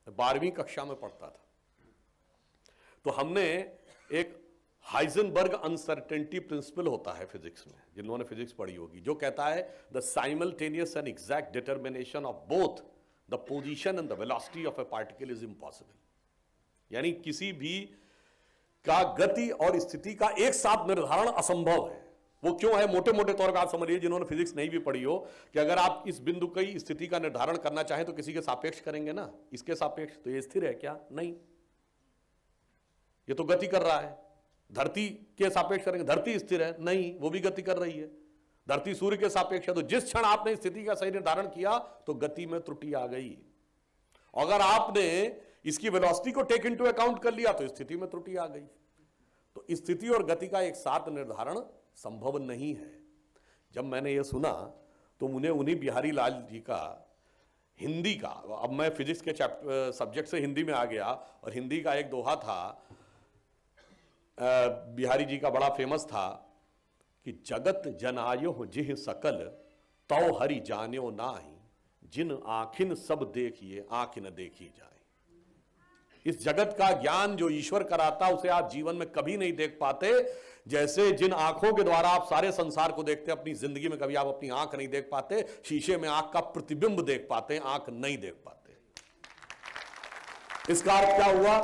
12वीं कक्षा में पढ़ता था, तो हमने एक हाइजेनबर्ग अनसर्टेनिटी प्रिंसिपल होता है फिजिक्स में, जिन्होंने फिजिक्स पढ़ी होगी, जो कहता है the simultaneous and exact determination of both the position and the velocity of A particle is impossible. यानी किसी भी का गति और स्थिति का एक साथ निर्धारण असंभव है। वो क्यों है? मोटे मोटे तौर पर आप समझिए, जिन्होंने फिजिक्स नहीं भी पढ़ी हो, कि अगर आप इस बिंदु की स्थिति का निर्धारण करना चाहें तो किसी के सापेक्ष करेंगे ना, इसके सापेक्ष। तो ये स्थिर है क्या? नहीं, ये तो गति कर रहा है। धरती के सापेक्ष करेंगे, धरती स्थिर है? नहीं, वो भी गति कर रही है। धरती सूर्य के सापेक्ष है। तो जिस क्षण आपने स्थिति का सही निर्धारण किया तो गति में त्रुटि आ गई। अगर आपने इसकी वेलोसिटी को टेक इनटू अकाउंट कर लिया तो स्थिति में त्रुटि आ गई। तो स्थिति और गति का एक साथ निर्धारण संभव नहीं है। जब मैंने यह सुना तो मुझे उन्हीं बिहारी लाल जी का हिंदी का, अब मैं फिजिक्स के सब्जेक्ट से हिंदी में आ गया, और हिंदी का एक दोहा था बिहारी जी का, बड़ा फेमस था कि जगत जनायो जिह सकल तौ हरि जान्यो नाही, जिन आखिन सब देखिए आंख न देखी जाए। इस जगत का ज्ञान जो ईश्वर कराता उसे आप जीवन में कभी नहीं देख पाते। जैसे जिन आंखों के द्वारा आप सारे संसार को देखते हैं, अपनी जिंदगी में कभी आप अपनी आंख नहीं देख पाते। शीशे में आंख का प्रतिबिंब देख पाते हैं, आंख नहीं देख पाते। इसका अर्थ क्या हुआ?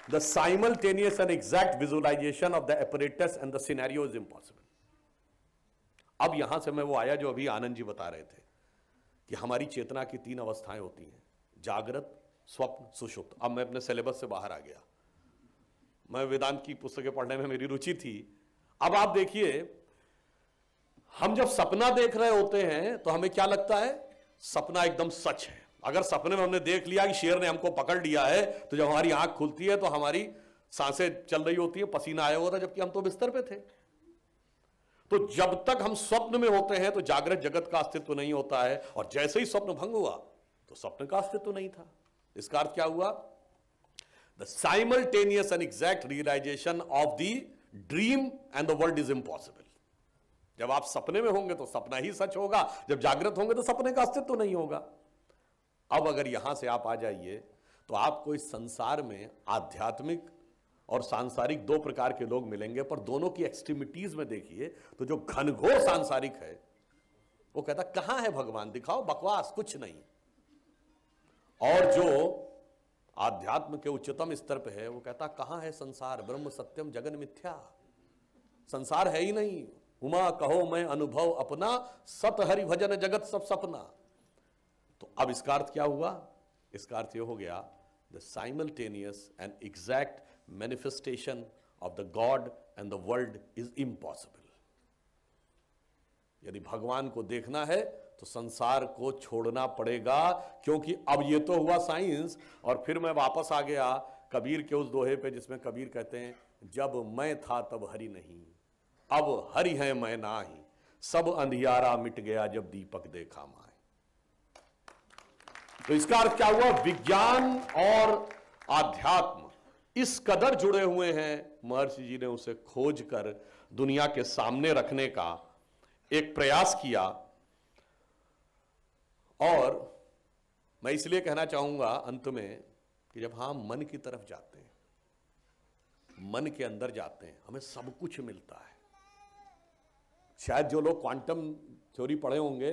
The simultaneous and exact visualization of the apparatus and the scenario is impossible. अब यहां से मैं वो आया जो अभी आनंद जी बता रहे थे कि हमारी चेतना की 3 अवस्थाएं होती हैं, जागृत, स्वप्न, सुषुप्त। अब मैं अपने सिलेबस से बाहर आ गया। मैं वेदांत की पुस्तकें पढ़ने में मेरी रुचि थी। अब आप देखिए, हम जब सपना देख रहे होते हैं तो हमें क्या लगता है? सपना एकदम सच है। अगर सपने में हमने देख लिया कि शेर ने हमको पकड़ लिया है, तो जब हमारी आंख खुलती है तो हमारी सांसें चल रही होती है, पसीना आया होता है, जबकि हम तो बिस्तर पे थे। तो जब तक हम स्वप्न में होते हैं तो जागृत जगत का अस्तित्व नहीं होता है, और जैसे ही स्वप्न भंग हुआ तो स्वप्न का अस्तित्व नहीं था। इसका अर्थ क्या हुआ? The simultaneous and exact realization of the dream and the world is impossible. जब आप सपने में होंगे तो सपना ही सच होगा, जब जागृत होंगे तो सपने का अस्तित्व नहीं होगा। अब अगर यहां से आप आ जाइए तो आपको इस संसार में आध्यात्मिक और सांसारिक 2 प्रकार के लोग मिलेंगे, पर दोनों की एक्सट्रीमिटीज में देखिए तो जो घनघोर सांसारिक है वो कहता कहां है भगवान, दिखाओ, बकवास, कुछ नहीं। और जो आध्यात्म के उच्चतम स्तर पे है वो कहता कहां है संसार, ब्रह्म सत्यम जगन मिथ्या, संसार है ही नहीं। उमा कहो मैं अनुभव अपना, सत हरि भजन जगत सब सपना। तो अब इसका अर्थ क्या हुआ? इसका अर्थ यह हो गया the simultaneous and exact manifestation of the God and the world is impossible. यदि भगवान को देखना है तो संसार को छोड़ना पड़ेगा, क्योंकि अब ये तो हुआ साइंस। और फिर मैं वापस आ गया कबीर के उस दोहे पे जिसमें कबीर कहते हैं, जब मैं था तब हरि नहीं, अब हरि है मैं नाही, सब अंधियारा मिट गया जब दीपक देखा माए। तो इसका अर्थ क्या हुआ? विज्ञान और आध्यात्म इस कदर जुड़े हुए हैं, महर्षि जी ने उसे खोज कर दुनिया के सामने रखने का एक प्रयास किया। और मैं इसलिए कहना चाहूंगा अंत में कि जब हम मन की तरफ जाते हैं, मन के अंदर जाते हैं, हमें सब कुछ मिलता है। शायद जो लोग क्वांटम थ्योरी पढ़े होंगे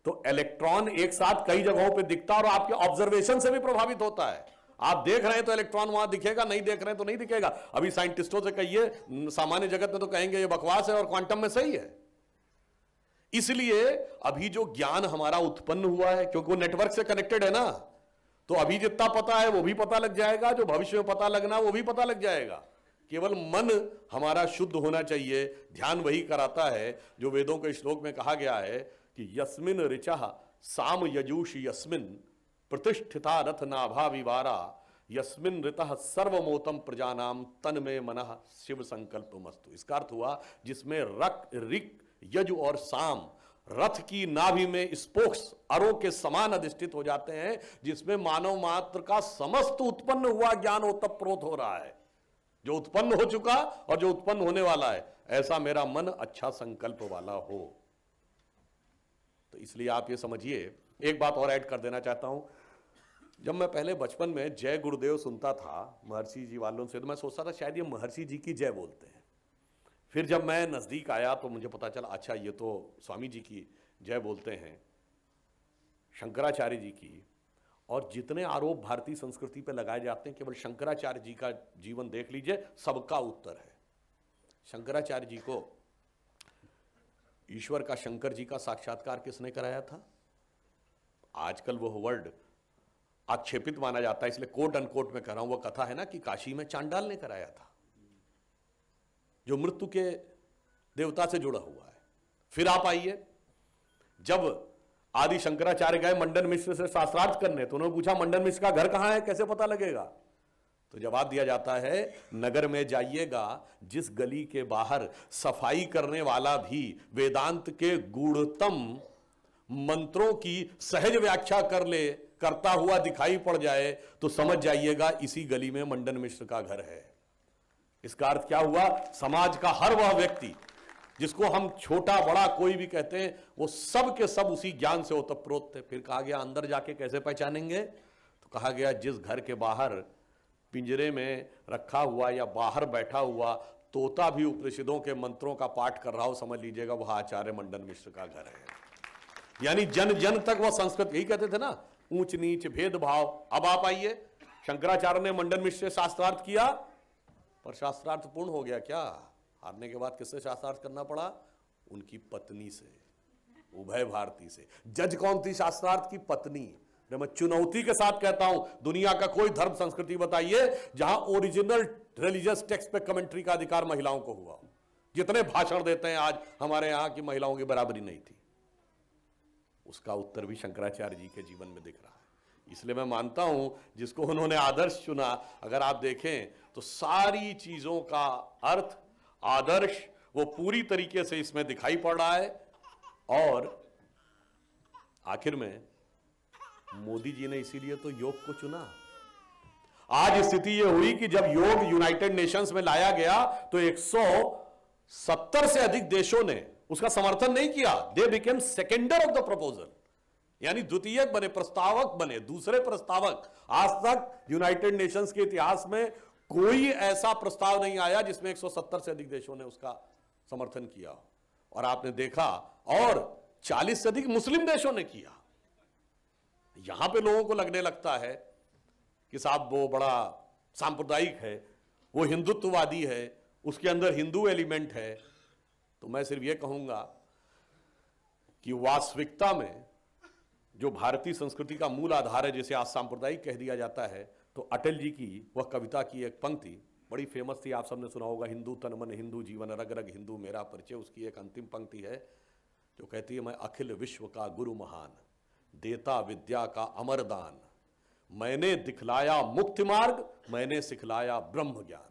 तो इलेक्ट्रॉन एक साथ कई जगहों पे दिखता है और आपके ऑब्जर्वेशन से भी प्रभावित होता है। आप देख रहे हैं तो इलेक्ट्रॉन वहां दिखेगा, नहीं देख रहे हैं तो नहीं दिखेगा। अभी साइंटिस्टों से कहिए, सामान्य जगत में तो कहेंगे ये बकवास है, और क्वांटम में सही है। इसलिए अभी जो ज्ञान हमारा उत्पन्न हुआ है, क्योंकि वो नेटवर्क से कनेक्टेड है ना, तो अभी जितना पता है वो भी पता लग जाएगा, जो भविष्य में पता लगना वो भी पता लग जाएगा। केवल मन हमारा शुद्ध होना चाहिए। ध्यान वही कराता है जो वेदों के श्लोक में कहा गया है कि यस्मिन ऋचः साम यजूष यस्मिन प्रतिष्ठिता रथ नाभा विवारा, यस्मिन ऋतः सर्वमोतम प्रजानाम तन में मनः शिव संकल्प मस्तु। इसका अर्थ हुआ जिसमें रक, ऋक, यजु और साम रथ की नाभि में स्पोक्स अरों के समान अधिष्ठित हो जाते हैं, जिसमें मानव मात्र का समस्त उत्पन्न हुआ ज्ञान ओतप्रोत हो रहा है। जो उत्पन्न हो चुका और जो उत्पन्न होने वाला है, ऐसा मेरा मन अच्छा संकल्प वाला हो। तो इसलिए आप ये समझिए, एक बात और ऐड कर देना चाहता हूं जब मैं पहले बचपन में जय गुरुदेव सुनता था महर्षि जी वालों से, तो मैं सोचता था शायद ये महर्षि जी की जय बोलते हैं। फिर जब मैं नजदीक आया तो मुझे पता चला अच्छा ये तो स्वामी जी की जय बोलते हैं, शंकराचार्य जी की। और जितने आरोप भारतीय संस्कृति पे लगाए जाते हैं केवल शंकराचार्य जी का जीवन देख लीजिए, सबका उत्तर है। शंकराचार्य जी को ईश्वर का, शंकर जी का साक्षात्कार किसने कराया था? आजकल वो वर्ड आक्षेपित माना जाता है, इसलिए कोट अनकोट में कह रहा हूं। वो कथा है ना कि काशी में चांडाल ने कराया था, जो मृत्यु के देवता से जुड़ा हुआ है। फिर आप आइए, जब आदि शंकराचार्य गए मंडन मिश्र से शास्त्रार्थ करने, तो उन्होंने पूछा मंडन मिश्र का घर कहां है, कैसे पता लगेगा? तो जवाब दिया जाता है, नगर में जाइएगा, जिस गली के बाहर सफाई करने वाला भी वेदांत के गूढ़तम मंत्रों की सहज व्याख्या करता हुआ दिखाई पड़ जाए, तो समझ जाइएगा इसी गली में मंडन मिश्र का घर है। इसका अर्थ क्या हुआ? समाज का हर वह व्यक्ति जिसको हम छोटा बड़ा कोई भी कहते हैं, वो सब के सब उसी ज्ञान से ओतप्रोत थे। फिर कहा गया अंदर जाके कैसे पहचानेंगे? तो कहा गया जिस घर के बाहर पिंजरे में रखा हुआ या बाहर बैठा हुआ तोता भी उपनिषदों के मंत्रों का पाठ कर रहा हो, समझ लीजिएगा वह आचार्य मंडन मिश्र का घर है। यानी जन जन तक वह संस्कृत, यही कहते थे ना, ऊंच नीच भेदभाव। अब आप आइए, शंकराचार्य ने मंडन मिश्र से शास्त्रार्थ किया, पर शास्त्रार्थ पूर्ण हो गया क्या? हारने के बाद किससे शास्त्रार्थ करना पड़ा? उनकी पत्नी से, उभय भारती से। जज कौन थी शास्त्रार्थ की? पत्नी। मैं चुनौती के साथ कहता हूं, दुनिया का कोई धर्म संस्कृति बताइए जहां ओरिजिनल रिलीजियस टेक्स्ट पे कमेंट्री का अधिकार महिलाओं को हुआ हो। जितने भाषण देते हैं आज हमारे यहां की महिलाओं की बराबरी नहीं थी, उसका उत्तर भी शंकराचार्य जी के जीवन में दिख रहा है। इसलिए मैं मानता हूं जिसको उन्होंने आदर्श चुना, अगर आप देखें तो सारी चीजों का अर्थ, आदर्श वो पूरी तरीके से इसमें दिखाई पड़ रहा है। और आखिर में मोदी जी ने इसीलिए तो योग को चुना। आज स्थिति यह हुई कि जब योग यूनाइटेड नेशंस में लाया गया तो 170 से अधिक देशों ने उसका समर्थन नहीं किया। They became सेकेंडर of the proposal, यानी द्वितीयक बने, प्रस्तावक बने, दूसरे प्रस्तावक। आज तक यूनाइटेड नेशंस के इतिहास में कोई ऐसा प्रस्ताव नहीं आया जिसमें 170 से अधिक देशों ने उसका समर्थन किया। और आपने देखा, और 40 से अधिक मुस्लिम देशों ने किया। यहां पे लोगों को लगने लगता है कि साहब वो बड़ा सांप्रदायिक है, वो हिंदुत्ववादी है, उसके अंदर हिंदू एलिमेंट है। तो मैं सिर्फ ये कहूंगा कि वास्तविकता में जो भारतीय संस्कृति का मूल आधार है, जिसे आज सांप्रदायिक कह दिया जाता है, तो अटल जी की वह कविता की एक पंक्ति बड़ी फेमस थी, आप सबने सुना होगा, हिंदू तन मन हिंदू जीवन, रग रग हिंदू मेरा परिचय। उसकी एक अंतिम पंक्ति है जो कहती है, मैं अखिल विश्व का गुरु महान, देता विद्या का अमर दान, मैंने दिखलाया मुक्ति मार्ग, मैंने सिखलाया ब्रह्म ज्ञान।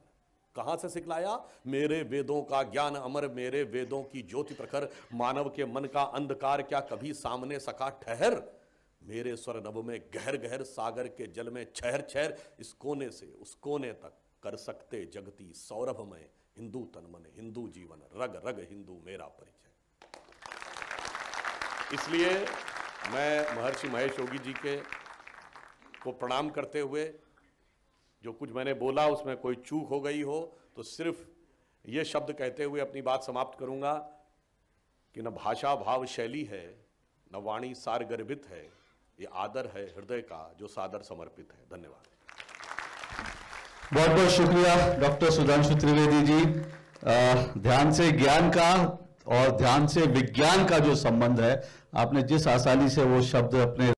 कहां से सिखलाया? मेरे वेदों का ज्ञान अमर, मेरे वेदों की ज्योति प्रखर, मानव के मन का अंधकार क्या कभी सामने सका ठहर, मेरे स्वर नभ में गहर गहर, सागर के जल में छहर छहर, इस कोने से उस कोने तक कर सकते जगती सौरभ में, हिंदू तन मन हिंदू जीवन, रग रग हिंदू मेरा परिचय। इसलिए मैं महर्षि महेश योगी जी को प्रणाम करते हुए, जो कुछ मैंने बोला उसमें कोई चूक हो गई हो तो सिर्फ ये शब्द कहते हुए अपनी बात समाप्त करूंगा कि न भाषा भाव शैली है, न वाणी सार गर्भित है, ये आदर है हृदय का जो सादर समर्पित है। धन्यवाद। बहुत बहुत शुक्रिया डॉक्टर सुधांशु त्रिवेदी जी। ध्यान से ज्ञान का और ध्यान से विज्ञान का जो संबंध है, आपने जिस आसानी से वो शब्द अपने